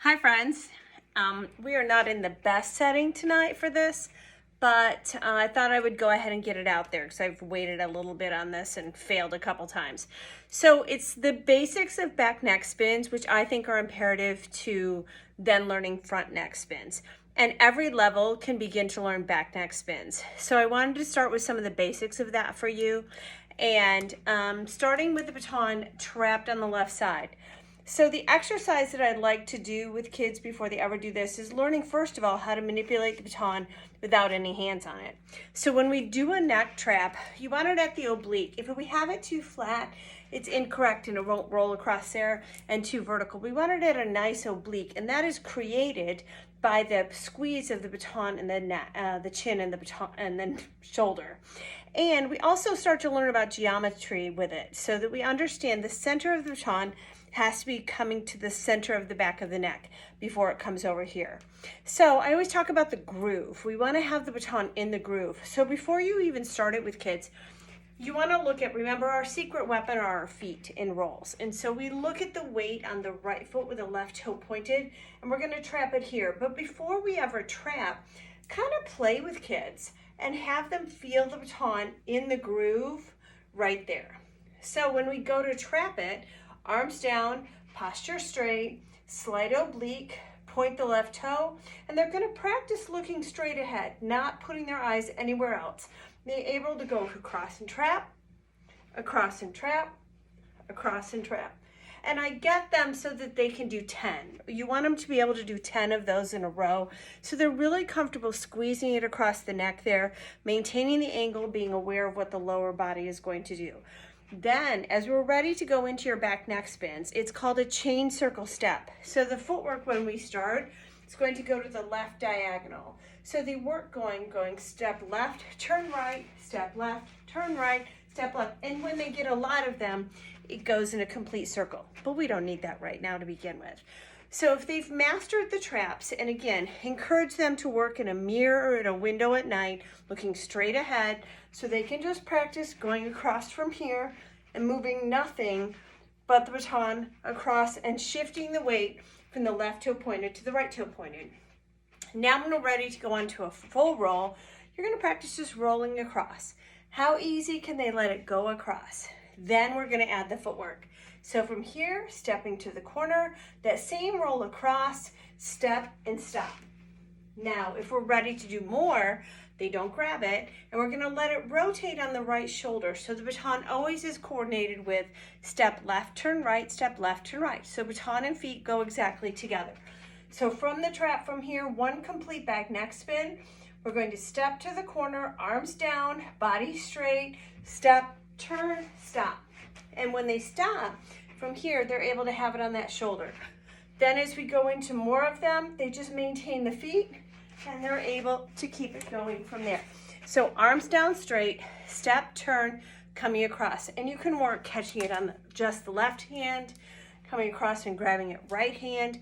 Hi friends, we are not in the best setting tonight for this, but I thought I would go ahead and get it out there because I've waited a little bit on this and failed a couple times. So it's the basics of back neck spins, which I think are imperative to then learning front neck spins. And every level can begin to learn back neck spins. So I wanted to start with some of the basics of that for you. And starting with the baton trapped on the left side. So the exercise that I'd like to do with kids before they ever do this is learning, first of all, how to manipulate the baton without any hands on it. So when we do a neck trap, you want it at the oblique. If we have it too flat, it's incorrect and it won't roll across there, and too vertical. We want it at a nice oblique, and that is created by the squeeze of the baton and the chin and the baton and then shoulder. And we also start to learn about geometry with it so that we understand the center of the baton has to be coming to the center of the back of the neck before it comes over here. So I always talk about the groove. We want to have the baton in the groove. So before you even start it with kids, you want to look at, remember, our secret weapon are our feet in rolls. And so we look at the weight on the right foot with the left toe pointed, and we're going to trap it here. But before we ever trap, kind of play with kids and have them feel the baton in the groove right there. So when we go to trap it, arms down, posture straight, slight oblique, point the left toe, and they're going to practice looking straight ahead, not putting their eyes anywhere else. They're able to go across and trap, across and trap, across and trap. And I get them so that they can do 10. You want them to be able to do 10 of those in a row. So they're really comfortable squeezing it across the neck there, maintaining the angle, being aware of what the lower body is going to do. Then, as we're ready to go into your back neck spins, it's called a chain circle step. So the footwork when we start, it's going to go to the left diagonal. So the work going step left, turn right, step left, turn right, step left. And when they get a lot of them, it goes in a complete circle. But we don't need that right now to begin with. So if they've mastered the traps, and again, encourage them to work in a mirror or in a window at night, looking straight ahead, so they can just practice going across from here and moving nothing but the baton across and shifting the weight from the left toe pointed to the right toe pointed. Now when we're ready to go on to a full roll, you're going to practice just rolling across. How easy can they let it go across? Then we're going to add the footwork. So from here, stepping to the corner, that same roll across, step and stop. Now, if we're ready to do more, they don't grab it, and we're going to let it rotate on the right shoulder. So the baton always is coordinated with step left, turn right, step left, turn right. So baton and feet go exactly together. So from the trap from here, one complete back neck spin. We're going to step to the corner, arms down, body straight, step, turn, stop. And when they stop, from here, they're able to have it on that shoulder. Then as we go into more of them, they just maintain the feet and they're able to keep it going from there. So arms down straight, step, turn, coming across. And you can work catching it on just the left hand, coming across and grabbing it right hand.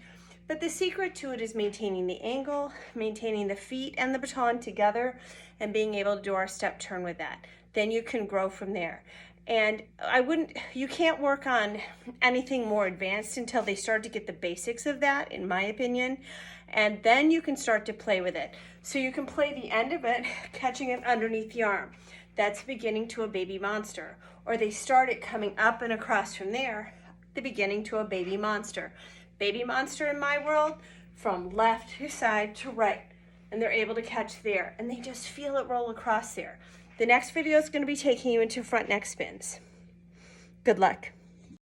But the secret to it is maintaining the angle, maintaining the feet and the baton together, and being able to do our step turn with that. Then you can grow from there. And you can't work on anything more advanced until they start to get the basics of that, in my opinion. And then you can start to play with it. So you can play the end of it, catching it underneath the arm. That's beginning to a baby monster. Or they start it coming up and across from there, the beginning to a baby monster. Baby monster in my world, from left to side to right. And they're able to catch there. And they just feel it roll across there. The next video is going to be taking you into front neck spins. Good luck.